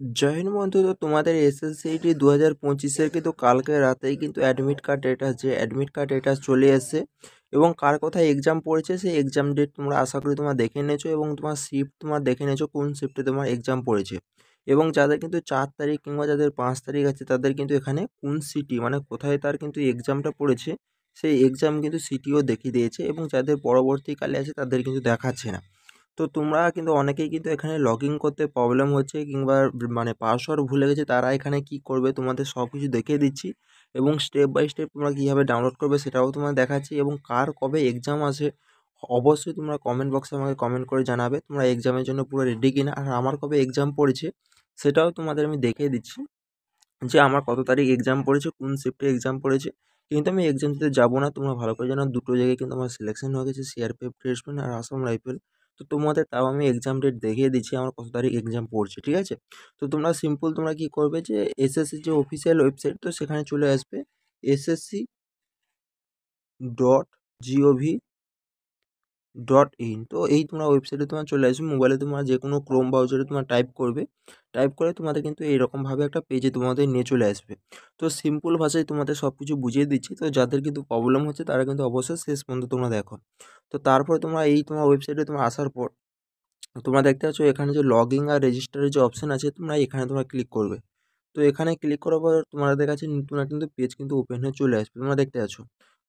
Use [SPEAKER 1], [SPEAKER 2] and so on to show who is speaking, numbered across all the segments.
[SPEAKER 1] জয় হিন্দ বন্ধু। তো তোমাদের এসএসসিটি 2025-এর কিন্তু কালকে রাতেই কিন্তু অ্যাডমিট কার্ড ডেটা চলে এসেছে এবং কার কোথায় এক্সাম পড়েছে সেই এক্সাম ডেট তোমরা আশা করি তোমরা দেখে নিয়েছো এবং তোমার শিফট তোমার দেখে নিয়েছো কোন শিফটে তোমার এক্সাম পড়েছে। এবং যাদের কিন্তু 4 তারিখ কিংবা যাদের 5 তারিখ আছে তাদের কিন্তু এখানে কোন সিটি মানে কোথায় তার কিন্তু এক্সামটা পড়েছে সেই এক্সাম কিন্তু সিটিও দেখিয়ে দিয়েছে এবং যাদের পরবর্তীকালে আছে তাদের কিন্তু দেখাচ্ছে না। তো তোমরা কিন্তু অনেকেই কিন্তু এখানে লগ ইন করতে প্রবলেম হচ্ছে কিংবা মানে পাসওয়ার্ড ভুলে গেছে, তারা এখানে কি করবে তোমাদের সব কিছু দেখিয়ে দিচ্ছি এবং স্টেপ বাই স্টেপ তোমরা কীভাবে ডাউনলোড করবে সেটাও তোমার দেখাচ্ছি এবং কার কবে এক্সাম আছে অবশ্যই তোমরা কমেন্ট বক্সে আমাকে কমেন্ট করে জানাবে তোমরা এক্সামের জন্য পুরো রেডি কিনা। আর আমার কবে এক্সাম পড়েছে সেটাও তোমাদের আমি দেখিয়ে দিচ্ছি যে আমার কত তারিখ এক্সাম পড়েছে, কোন শিফটে এক্সাম পড়েছে। কিন্তু আমি এক্সাম দিতে যাবো না, তোমরা ভালো করে জানো দুটো জায়গায় কিন্তু আমার সিলেকশন হয়ে গেছে, সিআরপিএফ রেজিস্ট্যান্ট আর আসাম রাইফেল। তো তোমাদের তাও আমি এক্সাম ডেট দেখিয়ে দিচ্ছি আমার কত তারিখ এক্সাম পড়ছে, ঠিক আছে? তো তোমরা সিম্পল তোমরা কী করবে যে এসএসসি যে অফিসিয়াল ওয়েবসাইট তো সেখানে চলে আসবে ssc.gov.in। তো এই তোমরা ওয়েবসাইটে তোমার চলে আসবে, মোবাইলে তোমার যে কোনো ক্রোম ব্রাউজারে তোমার টাইপ করবে, টাইপ করে তোমাদের কিন্তু এইরকমভাবে একটা পেজে তোমাদের নিয়ে চলে আসবে। তো সিম্পল ভাষায় তোমাদের সব কিছু বুঝিয়ে দিচ্ছি, তো যাদের কিন্তু প্রবলেম হচ্ছে তারা কিন্তু অবশ্যই শেষ পর্যন্ত তোমরা দেখো। তো তারপরে তোমরা এই তোমার ওয়েবসাইটে তোমার আসার পর তোমরা দেখতে পাচ্ছ এখানে যে লগইন আর রেজিস্টারের যে অপশান আছে তোমরা এখানে তোমরা ক্লিক করবে। তো এখানে ক্লিক করার পর তোমাদের কাছে নতুন একটা কিন্তু পেজ কিন্তু ওপেন হয়ে চলে আসবে, তোমরা দেখতে পাচ্ছ।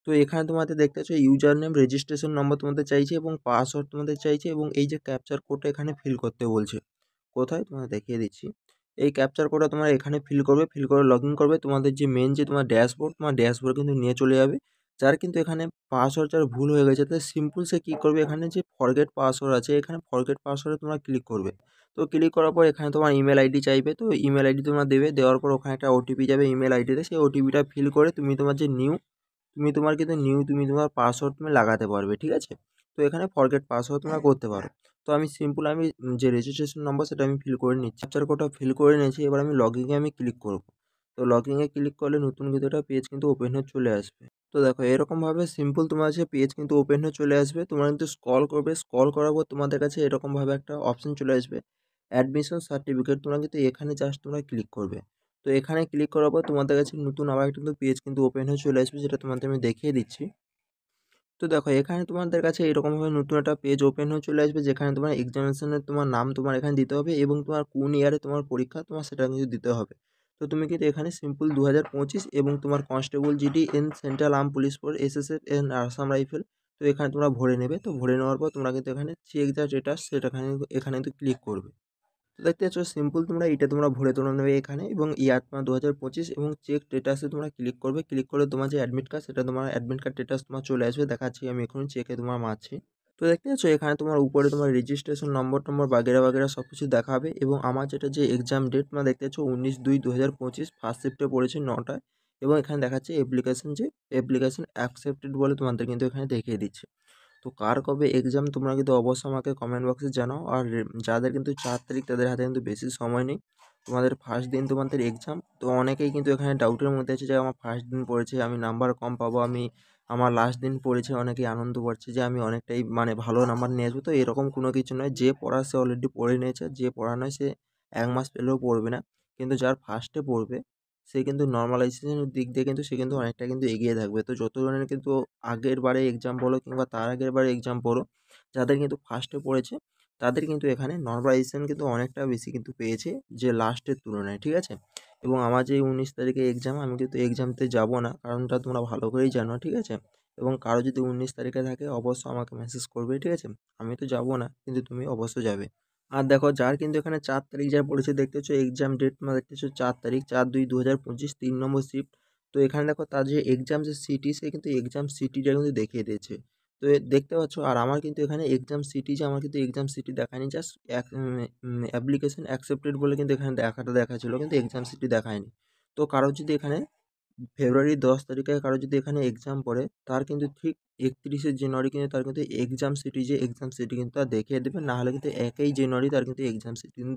[SPEAKER 1] তো এখানে তোমাদের দেখতে পাচ্ছ ইউজার নেম, রেজিস্ট্রেশন নম্বর তোমাদের চাইছে এবং পাসওয়ার্ড তোমাদের চাইছে এবং এই যে ক্যাপচার কোডটা এখানে ফিল করতে বলছে। কোথায় তোমাদের দেখিয়ে দিচ্ছি, এই ক্যাপচার কোডটা তোমরা এখানে ফিল করবে, ফিল করে লগ ইন করবে। তোমাদের যে মেন যে তোমার ড্যাশবোর্ড কিন্তু নিয়ে চলে যাবে। যার কিন্তু এখানে পাসওয়ার্ড যার ভুল হয়ে গেছে তাহলে সিম্পল সে কী করবে, এখানে যে ফরগেট পাসওয়ার্ড আছে এখানে ফরগেট পাসওয়ার্ডে তোমরা ক্লিক করবে। তো ক্লিক করার পর এখানে তোমার ইমেল আইডি চাইবে, তো ইমেল আইডি তোমরা দেবে, দেওয়ার পর ওখানে একটা ওটিপি যাবে ইমেল আইডিতে, সেই ওটিপিটা ফিল করে তুমি তোমার যে তুমি তোমার পাসওয়ার্ড তুমি লাগাতে পারবে, ঠিক আছে? তো এখানে ফরগেট পাসওয়ার্ড তোমরা করতে পারো। তো আমি সিম্পল যে রেজিস্ট্রেশন নম্বর সেটা আমি ফিল করে নিচ্ছি, ক্যাপচার কোডটা ফিল করে নিয়েছি। এবার আমি লগইনে আমি ক্লিক করব। তো লগইনে ক্লিক করলে নতুন কিন্তু একটা পেজ কিন্তু ওপেন হয়ে চলে আসবে। তো দেখো এরকমভাবে সিম্পল তোমার কাছে পেজ কিন্তু ওপেন হয়ে চলে আসবে। তোমরা কিন্তু স্ক্রল করবে, স্ক্রল করার পর তোমাদের কাছে এরকমভাবে একটা অপশন চলে আসবে অ্যাডমিশন সার্টিফিকেট, তোমরা কিন্তু এখানে জাস্ট তোমরা ক্লিক করবে। তো এখানে ক্লিক করার পর তোমাদের কাছে নতুন আবার একটা কিন্তু পেজ কিন্তু ওপেন হয়ে চলে আসবে, যেটা তোমাদের আমি দেখিয়ে দিচ্ছি। তো দেখো এখানে তোমাদের কাছে এরকমভাবে নতুন একটা পেজ ওপেন হয়ে চলে আসবে, যেখানে তোমার এক্সামিনেশনের তোমার নাম তোমার এখানে দিতে হবে এবং তোমার কোন ইয়ারে তোমার পরীক্ষা তোমার সেটা কিন্তু দিতে হবে। তো তুমি কিন্তু এখানে সিম্পল 2025 এবং তোমার constable GD in central arm police force SSF N Assam rifle. তো এখানে তোমরা ভরে নেবে, তো ভরে নেওয়ার পর তোমরা কিন্তু এখানে চেক দ্য স্ট্যাটাস সেটা এখানে কিন্তু ক্লিক করবে। তো দেখতে পাচ্ছ সিম্পল তোমরা এটা তোমরা ভরে তোমরা নেবে এখানে এবং ইয়ার তোমার 2025 এবং চেক স্ট্যাটাসে তোমরা ক্লিক করবে। ক্লিক করলে তোমার যে অ্যাডমিট কার্ড সেটা তোমার অ্যাডমিট কার্ড স্ট্যাটাস তোমার চলে আসবে, দেখাচ্ছি আমি এখন চেকে তোমার মারছি। তো দেখতে পাচ্ছ এখানে তোমার উপরে তোমার রেজিস্ট্রেশন নম্বর বাগেরা সব কিছু দেখাবে এবং আমার যেটা যে এক্সাম ডেট তোমরা দেখতে পাচ্ছ 19/2/2025 ফার্স্ট শিফটে পড়েছে 9টায় এবং এখানে দেখাচ্ছে অ্যাপ্লিকেশন অ্যাকসেপ্টেড বলে তোমাদের কিন্তু এখানে দেখিয়ে দিচ্ছে। তো কার কবে এক্সাম তোমরা কিন্তু অবশ্যই আমাকে কমেন্ট বক্সে জানাও। আর যাদের কিন্তু 4 তারিখ তাদের হাতে কিন্তু বেশি সময় নেই, তোমাদের ফার্স্ট দিন তোমাদের এক্সাম। তো অনেকেই কিন্তু এখানে ডাউটের মধ্যে আছে যে আমার ফার্স্ট দিন পড়েছে আমি নাম্বার কম পাবো, আমার লাস্ট দিন পড়েছে অনেকেই আনন্দ করছে যে আমি অনেকটাই মানে ভালো নাম্বার নিয়ে আসবো। তো এরকম কোনো কিছু নয়, যে পড়ার সে অলরেডি পড়ে নিয়েছে, যে পড়া নয় সে 1 মাস পেলেও পড়বে না। কিন্তু যার ফার্স্টে পড়বে সে কিন্তু নরমালাইজেশনের দিক দিয়ে কিন্তু সে কিন্তু অনেকটা কিন্তু এগিয়ে থাকবে। তো যত জনের কিন্তু আগের বারে এক্সাম বলো কিংবা তার আগের বারে এক্সাম পড়ো, যাদের কিন্তু ফার্স্টে পড়েছে তাদের কিন্তু এখানে নরমালাইজেশন কিন্তু অনেকটা বেশি কিন্তু পেয়েছে যে লাস্টের তুলনায়, ঠিক আছে? এবং আমার যে 19 তারিখে এক্সাম আমি কিন্তু এক্সাম দিতে যাবো না, কারণটা তোমরা ভালো করেই জানো, ঠিক আছে? এবং কারো যদি 19 তারিখে থাকে অবশ্যই আমাকে মেসেজ করবে, ঠিক আছে? আমি তো যাবো না কিন্তু তুমি অবশ্যই যাবে। আর দেখো যার কিন্তু এখানে 4 তারিখ যার পড়েছে দেখতে পাচ্ছ এক্সাম ডেট তোমরা দেখতে পাচ্ছ 4 তারিখ 4/2/2025 3 নম্বর শিফট। তো এখানে দেখো তার যে এক্সাম যে সিটি সে কিন্তু এক্সাম সিটিটা কিন্তু দেখিয়ে দিয়েছে। তো দেখতে পাচ্ছ আর আমার কিন্তু এখানে এক্সাম সিটি যে আমার কিন্তু এক্সাম সিটি দেখায়নি, জাস্ট অ্যাপ্লিকেশন অ্যাকসেপ্টেড বলে কিন্তু এখানে দেখাচ্ছিল কিন্তু এক্সাম সিটি দেখায়নি। তো কারো যদি এখানে ফেব্রুয়ারি 10 তারিখে কারো যদি এখানে এক্সাম পড়ে তার কিন্তু ঠিক 31শে জানুয়ারি কিন্তু তার কিন্তু এক্সাম সিটি কিন্তু তার দেখিয়ে দেবে, না হলে কিন্তু 1ই জানুয়ারি তার কিন্তু এক্সাম সিটি কিন্তু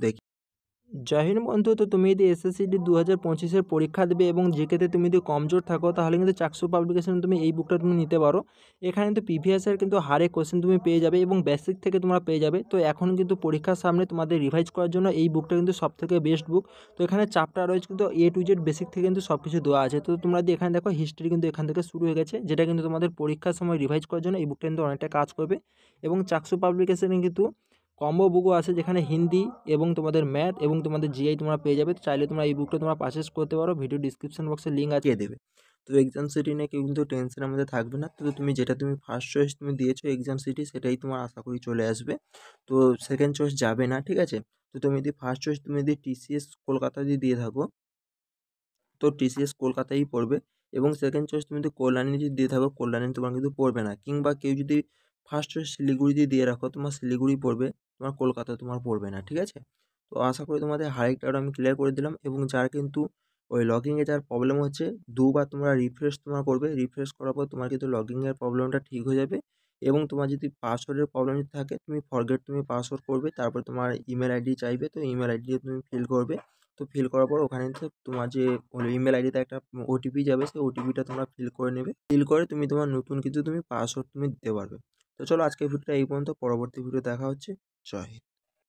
[SPEAKER 1] জয় হিন্দ বন্ধু। তো তুমি যদি এসএসসিডি 2025-এর পরীক্ষা দেবে এবং জিকেতে তুমি যদি কমজোর থাকো, তাহলে কিন্তু চাকসু পাবলিকেশন তুমি এই বুকটা তুমি নিতে পারো। এখানে কিন্তু প্রিভিয়াসের কিন্তু হারে কোশ্চেন তুমি পেয়ে যাবে এবং বেসিক থেকে তোমরা পেয়ে যাবে। তো এখন কিন্তু পরীক্ষার সামনে তোমাদের রিভাইজ করার জন্য এই বুকটা কিন্তু সবথেকে বেস্ট বুক। তো এখানে চ্যাপ্টার রয়েছে কিন্তু এ টু জেড বেসিক থেকে কিন্তু সব কিছু দেওয়া আছে। তো তোমরা যদি এখানে দেখো হিস্ট্রি কিন্তু এখান থেকে শুরু হয়ে গেছে, যেটা কিন্তু তোমাদের পরীক্ষার সময় রিভাইজ করার জন্য এই বুকটা কিন্তু অনেকটা কাজ করবে। এবং চাকসু পাবলিকেশনে কিন্তু কম্বো বুকও আছে, যেখানে হিন্দি এবং তোমাদের ম্যাথ এবং তোমাদের জিআই তোমরা পেয়ে যাবে। তো চাইলে তোমরা এই বুকটা তোমরা পারচেস করতে পারো, ভিডিও ডিসক্রিপশন বক্সে লিঙ্ক আছে দেবে। তো এক্সাম সিটি নিয়ে কেউ কিন্তু টেনশনের মধ্যে থাকবে না। তো তুমি যেটা তুমি ফার্স্ট চয়েস তুমি দিয়েছো এক্সাম সিটি, সেটাই তোমার আশা করি চলে আসবে। তো সেকেন্ড চয়েস যাবে না, ঠিক আছে? তো তুমি যদি ফার্স্ট চয়েস তুমি যদি টিসিএস কলকাতা যদি দিয়ে থাকো, তো টিসিএস কলকাতায়ই পড়বে। এবং সেকেন্ড চয়েস তুমি যদি কল্যাণী যদি দিয়ে থাকো, কল্যাণী তোমার কিন্তু পড়বে না। কিংবা কেউ যদি ফার্স্ট চয়েস শিলিগুড়ি দিয়ে রাখো, তোমার শিলিগুড়ি পড়বে, তোমার কলকাতা তোমার পড়বে না, ঠিক আছে? তো আশা করি তোমাদের আরেকটা আমি ক্লিয়ার করে দিলাম। এবং যার কিন্তু ওই লগইনে যার প্রবলেম হচ্ছে, দুবার তোমরা রিফ্রেশ তোমরা করবে। রিফ্রেশ করার পর তোমার কিন্তু লগইনের প্রবলেমটা ঠিক হয়ে যাবে। এবং তোমার যদি পাসওয়ার্ডের প্রবলেম যদি থাকে, তুমি ফরগেট তুমি পাসওয়ার্ড করবে, তারপর তোমার ইমেল আইডি চাইবে, তো ইমেল আইডি তুমি ফিল করবে। তো ফিল করার পর ওখানে তো তোমার যে ইমেল আইডিতে একটা ওটিপি যাবে, সেই ওটিপিটা তোমরা ফিল করে নেবে। ফিল করে তুমি তোমার নতুন কিছু তুমি পাসওয়ার্ড তুমি দিতে পারবে। তো চলো আজকের ভিডিওটা এই পর্যন্ত, পরবর্তী ভিডিও দেখা হচ্ছে। জয় হিন্দ।